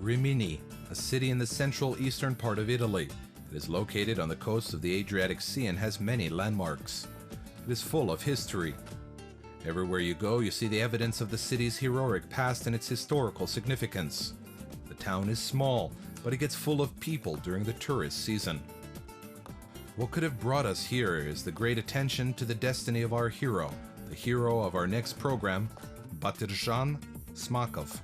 Rimini, a city in the central eastern part of Italy. It is located on the coast of the Adriatic Sea and has many landmarks. It is full of history. Everywhere you go, you see the evidence of the city's heroic past and its historical significance. The town is small, but it gets full of people during the tourist season. What could have brought us here is the great attention to the destiny of our hero, the hero of our next program, Batirjan Smakov.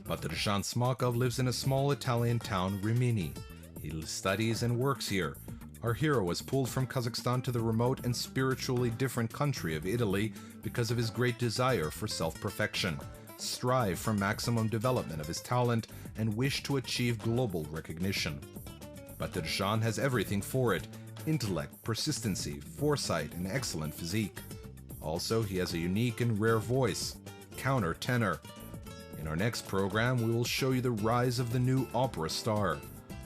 Batirjan Smakov lives in a small Italian town, Rimini. He studies and works here. Our hero was pulled from Kazakhstan to the remote and spiritually different country of Italy because of his great desire for self-perfection, strive for maximum development of his talent, and wish to achieve global recognition. Batirjan has everything for it: intellect, persistency, foresight, and excellent physique. Also, he has a unique and rare voice, countertenor. In our next program, we will show you the rise of the new opera star,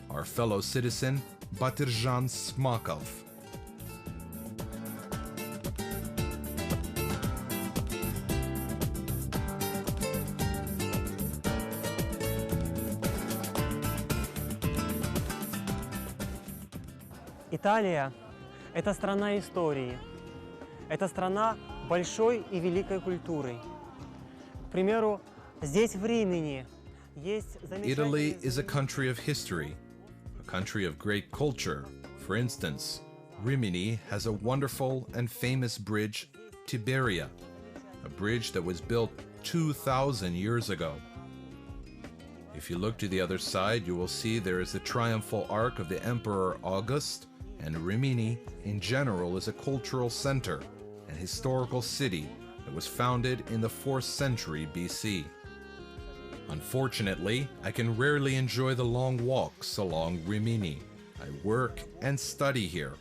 our fellow citizen, Batirjan Smakov. Италия – это страна истории. Это страна большой и великой культурой. К примеру, здесь в Римини есть замечательные... Italy is a country of history, a country of great culture. For instance, Rimini has a wonderful and famous bridge, Tiberia, a bridge that was built 2,000 years ago. If you look to the other side, you will see there is the triumphal arch of the Emperor August, and Rimini, in general, is a cultural center and historical city that was founded in the 4th century BC. Unfortunately, I can rarely enjoy the long walks along Rimini. I work and study here.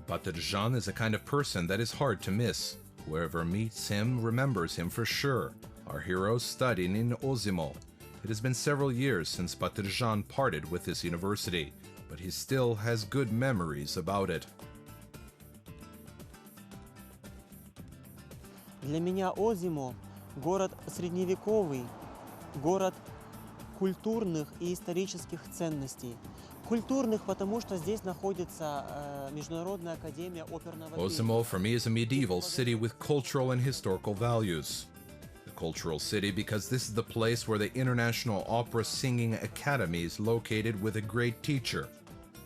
Batirjan is a kind of person that is hard to miss. Whoever meets him remembers him for sure. Our hero studied in Osimo. It has been several years since Batirjan parted with this university, but he still has good memories about it. Для меня Озимо – город средневековый, город культурных и исторических ценностей. Культурных, потому что здесь находится Международная академия оперного пения. Osimo for me is a medieval city with cultural and historical values. The cultural city because this is the place where the International Opera Singing Academy is located with a great teacher,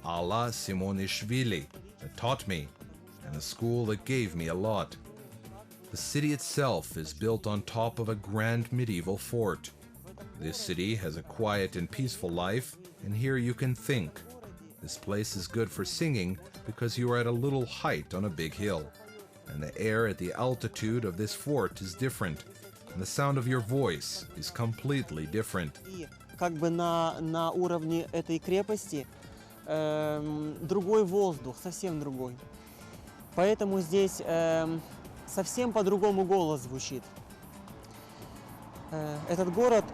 Alla Simonishvili, that taught me, and a school that gave me a lot. The city itself is built on top of a grand medieval fort. This city has a quiet and peaceful life, and here you can think. This place is good for singing because you are at a little height on a big hill, and the air at the altitude of this fort is different, and the sound of your voice is completely different. И как бы на уровне этой крепости другой воздух, совсем другой. Поэтому здесь совсем по-другому голос звучит. Этот город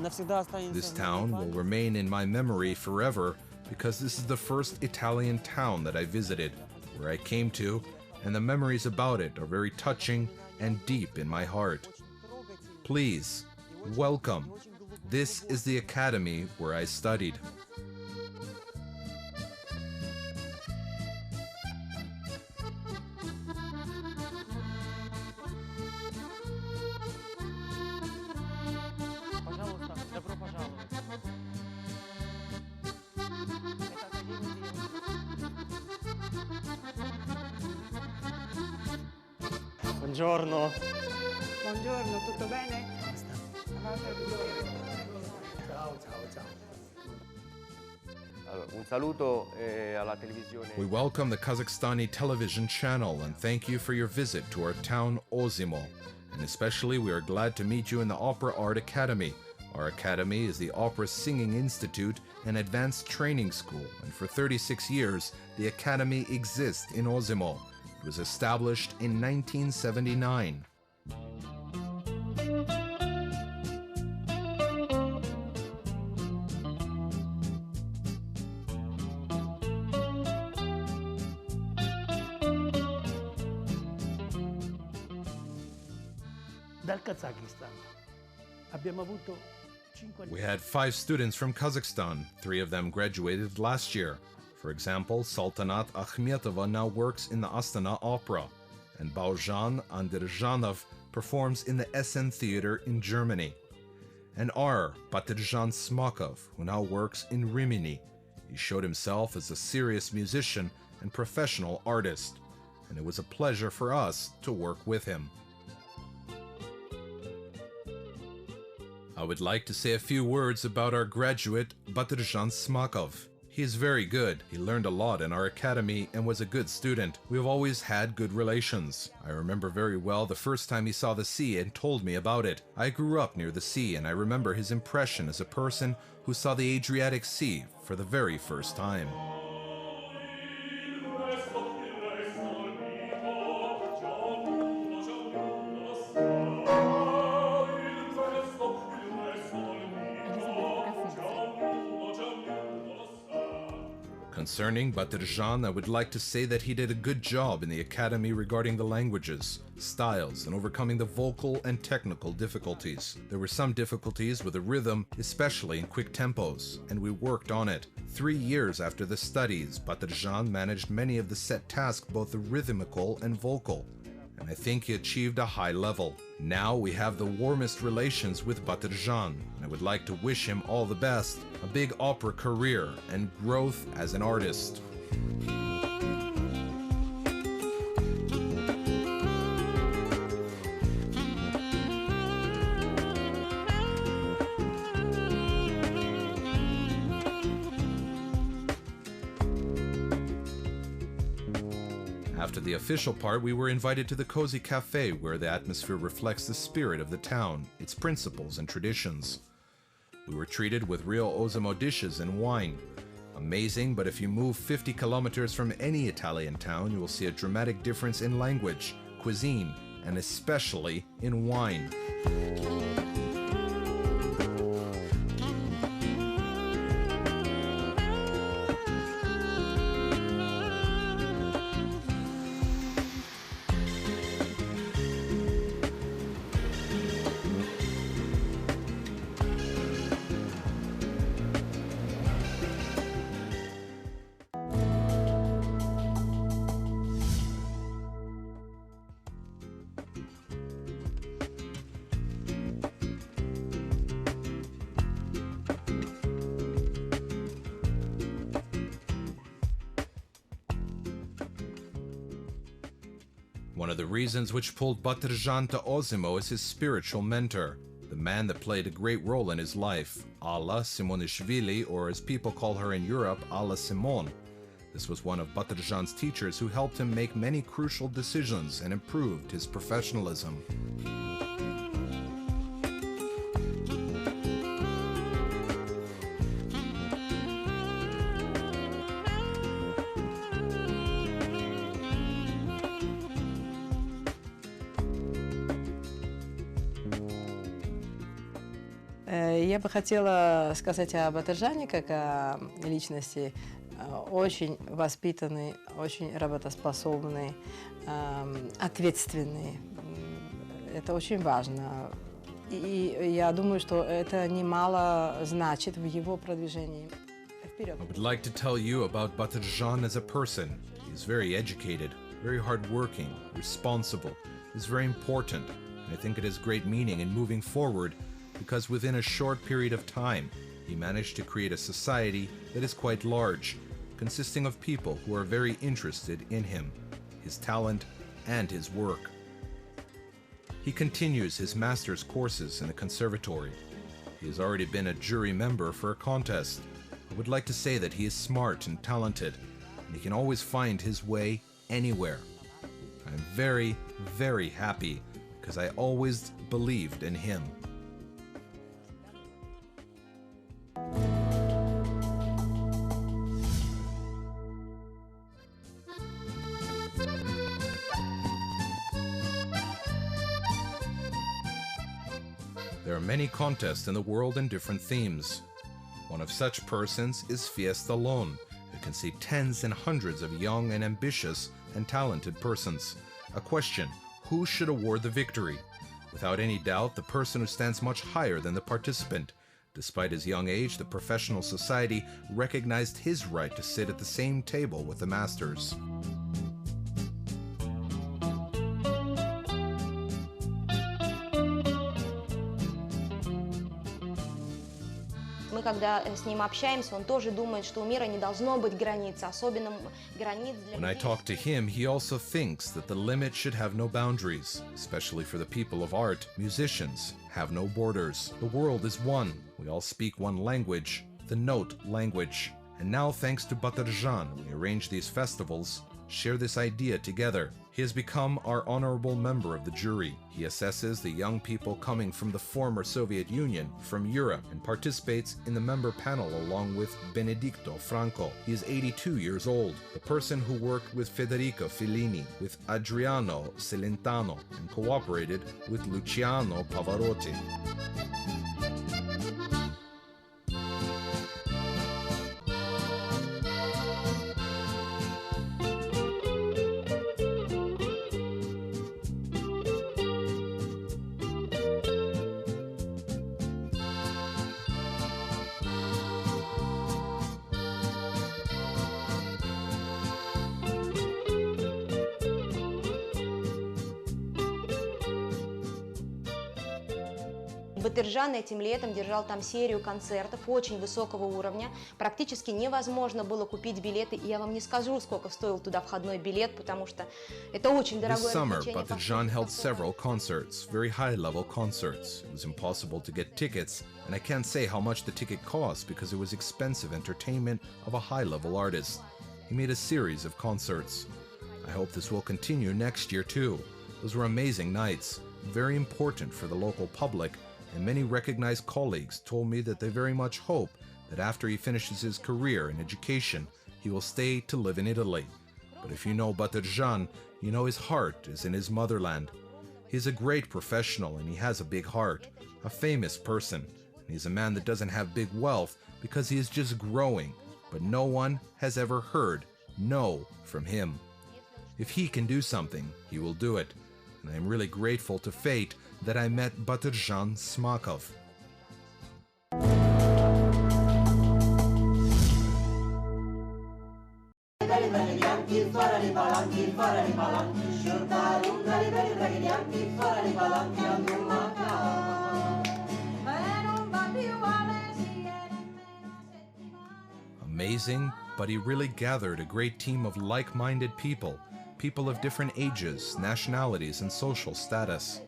навсегда останется. This town will remain in my memory forever because this is the first Italian town that I visited, where I came to, and the memories about it are very touching and deep in my heart. Please, welcome. This is the academy where I studied. Пожалуйста, добро пожаловать. Это академия. Buongiorno. Buongiorno, tutto bene? Ciao, ciao, ciao. Allora, un saluto alla televisione. We welcome the Kazakhstani television channel and thank you for your visit to our town Osimo. And especially we are glad to meet you in the Opera Art Academy. Our academy is the Opera Singing Institute, an advanced training school, and for 36 years the academy exists in Osimo. It was established in 1979. dal Kazakistan. Abbiamo avuto 5 We had 5 students from Kazakhstan. 3 of them graduated last year. For example, Saltanat Akhmetova now works in the Astana Opera, and Baujan Anderjanov performs in the Essen Theater in Germany. And R. Batirjan Smakov, who now works in Rimini. He showed himself as a serious musician and professional artist, and it was a pleasure for us to work with him. I would like to say a few words about our graduate, Batirjan Smakov. He is very good. He learned a lot in our academy and was a good student. We have always had good relations. I remember very well the first time he saw the sea and told me about it. I grew up near the sea, and I remember his impression as a person who saw the Adriatic Sea for the very first time. Concerning Batirjan, I would like to say that he did a good job in the academy regarding the languages, styles, and overcoming the vocal and technical difficulties. There were some difficulties with the rhythm, especially in quick tempos, and we worked on it. 3 years after the studies, Batirjan managed many of the set tasks, both the rhythmical and vocal, and I think he achieved a high level. Now we have the warmest relations with Batirjan, and I would like to wish him all the best, a big opera career, and growth as an artist. After the official part, we were invited to the Cozy Cafe, where the atmosphere reflects the spirit of the town, its principles and traditions. We were treated with real Osimo dishes and wine. Amazing, but if you move 50 kilometers from any Italian town, you will see a dramatic difference in language, cuisine, and especially in wine. One of the reasons which pulled Batirjan to Osimo is his spiritual mentor, the man that played a great role in his life, Alla Simonishvili, or as people call her in Europe, Alla Simon. This was one of Batirjan's teachers who helped him make many crucial decisions and improved his professionalism. Я бы хотела сказать о Батыржане как о личности, очень воспитанный, очень работоспособный, ответственный. Это очень важно. И я думаю, что это немало значит в его продвижении вперед. I would like to tell you about Batirjan as a person. He is very educated, very hardworking, responsible. He is very important. I think it has great meaning in moving forward, because within a short period of time, he managed to create a society that is quite large, consisting of people who are very interested in him, his talent, and his work. He continues his master's courses in the conservatory. He has already been a jury member for a contest. I would like to say that he is smart and talented, and he can always find his way anywhere. I am very, very happy because I always believed in him. There are many contests in the world in different themes. One of such persons is Fiesta Lone, who can see tens and hundreds of young and ambitious and talented persons. A question: who should award the victory? Without any doubt, the person who stands much higher than the participant. Despite his young age, the professional society recognized his right to sit at the same table with the masters. Мы, когда с ним общаемся, он тоже думает, что у мира не должно быть границ, особенно границ для When I людей. talk to him, he also thinks that the limit should have no boundaries, especially for the people of art. Musicians have no borders. The world is one. We all speak one language, the note language. And now, thanks to Batirjan, we arrange these festivals, share this idea together. He has become our honorable member of the jury. He assesses the young people coming from the former Soviet Union, from Europe, and participates in the member panel along with Benedicto Franco. He is 82 years old, the person who worked with Federico Fellini, with Adriano Celentano, and cooperated with Luciano Pavarotti. Батыржан этим летом держал там серию концертов очень высокого уровня. Практически невозможно было купить билеты. И я вам не скажу, сколько стоил туда входной билет, потому что это очень This дорогое summer, развлечение. Batirjan held several concerts, very high-level concerts. It was impossible to get tickets, and I can't say how much the ticket cost because it was expensive entertainment of a high-level artist. He made a series of concerts. I hope this will continue next year too. Those were amazing nights, very important for the local public, and many recognized colleagues told me that they very much hope that after he finishes his career in education, he will stay to live in Italy. But if you know Batirjan, you know his heart is in his motherland. He is a great professional and he has a big heart, a famous person, and he's a man that doesn't have big wealth because he is just growing, but no one has ever heard no from him. If he can do something, he will do it, and I am really grateful to fate that I met Batirjan Smakov. Amazing, but he really gathered a great team of like-minded people, people of different ages, nationalities, and social status.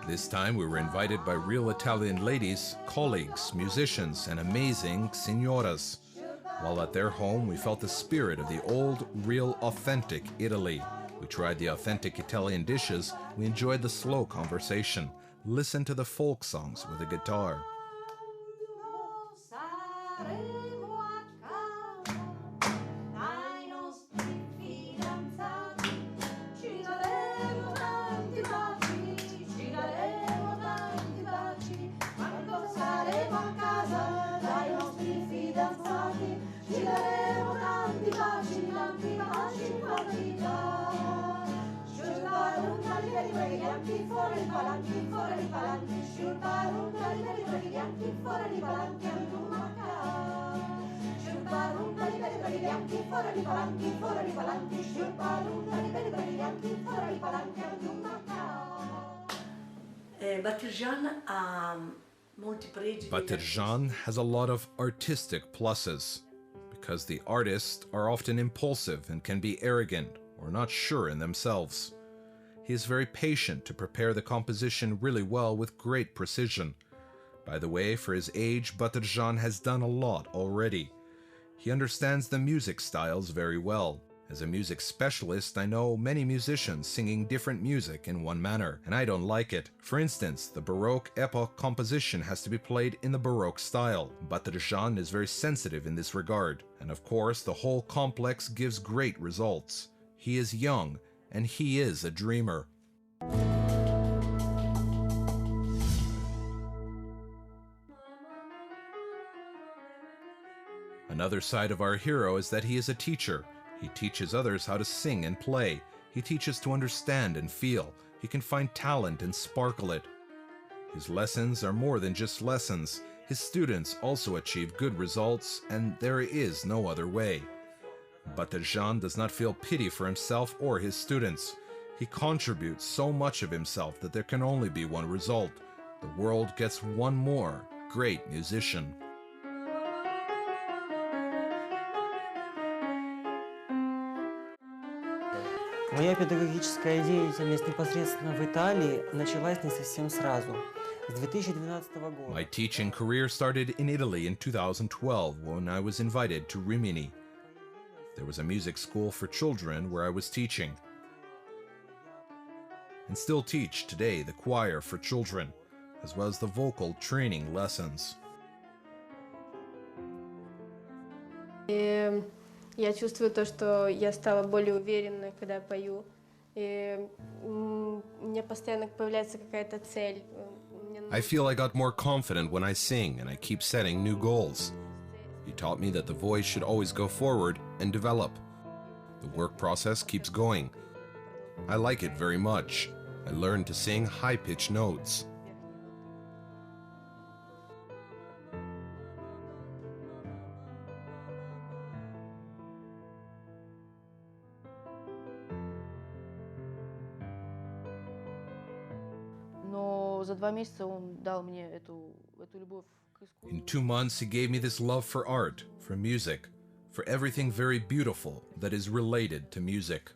This time we were invited by real Italian ladies, colleagues, musicians, and amazing signoras. While at their home, we felt the spirit of the old, real, authentic Italy. We tried the authentic Italian dishes, we enjoyed the slow conversation, listened to the folk songs with a guitar. Batirjan has a lot of artistic pluses, because the artists are often impulsive and can be arrogant or not sure in themselves. He is very patient to prepare the composition really well with great precision. By the way, for his age, Batirjan has done a lot already. He understands the music styles very well. As a music specialist, I know many musicians singing different music in one manner, and I don't like it. For instance, the Baroque epoch composition has to be played in the Baroque style. Batirjan is very sensitive in this regard, and of course, the whole complex gives great results. He is young, and he is a dreamer. Another side of our hero is that he is a teacher. He teaches others how to sing and play. He teaches to understand and feel. He can find talent and sparkle it. His lessons are more than just lessons. His students also achieve good results, and there is no other way. But Jean does not feel pity for himself or his students. He contributes so much of himself that there can only be one result. The world gets one more great musician. Моя педагогическая деятельность непосредственно в Италии началась не совсем сразу. С 2012 года. My teaching career started in Italy in 2012 when I was invited to Rimini. There was a music school for children where I was teaching. And still teach today the choir for children, as well as the vocal training lessons. Я чувствую то, что я стала более уверенной, когда я пою. И у меня постоянно появляется какая-то цель. I feel I got more confident when I sing, and I keep setting new goals. He taught me that the voice should always go forward and develop. The work process keeps going. I like it very much. I learned to sing high-pitched notes. Но за 2 месяца он дал мне эту любовь к искусству. In 2 months, he gave me this love for art, for music, for everything very beautiful that is related to music.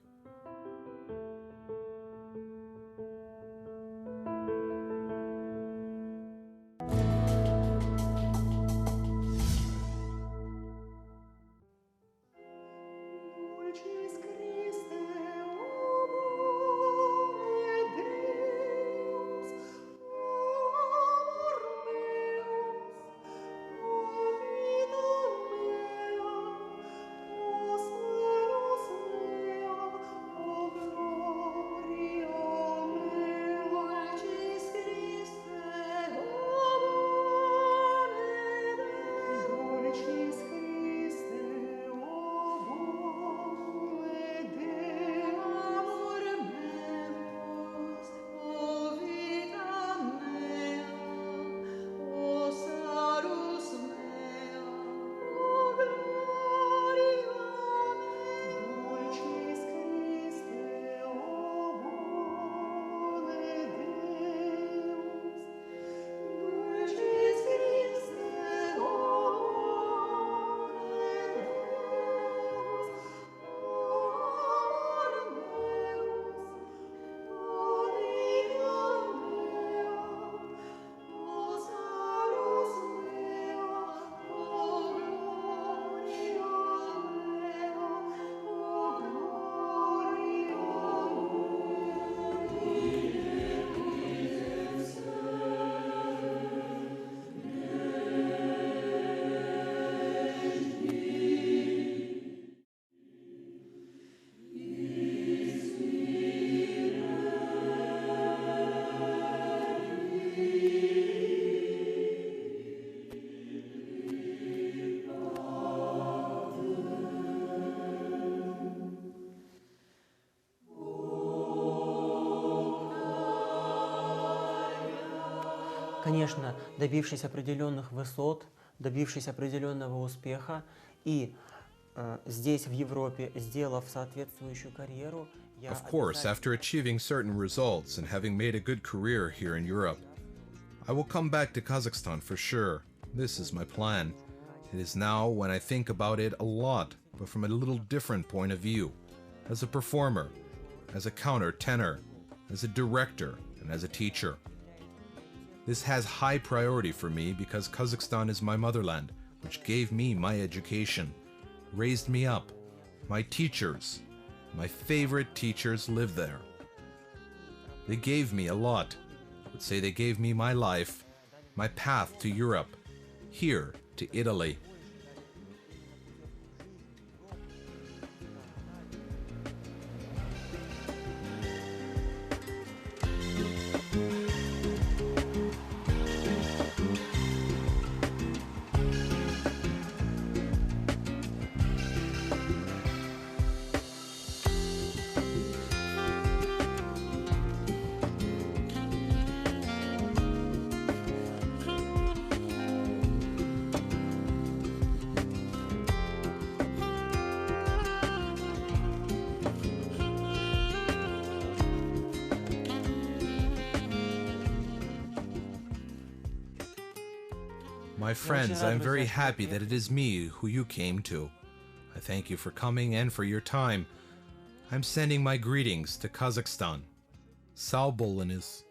Конечно, добившись определенных высот, добившись определенного успеха и здесь, в Европе, сделав соответствующую карьеру, я Of course, after achieving certain results and having made a good career here in Europe, I will come back to Kazakhstan for sure. This is my plan. It is now when I think about it a lot, but from a little different point of view. As a performer, as a countertenor, as a director, and as a teacher. This has high priority for me because Kazakhstan is my motherland, which gave me my education, raised me up. My teachers, my favorite teachers live there. They gave me a lot. I would say they gave me my life, my path to Europe, here to Italy. My friends, I am very happy that it is me who you came to. I thank you for coming and for your time. I'm sending my greetings to Kazakhstan. Sağ olunuz.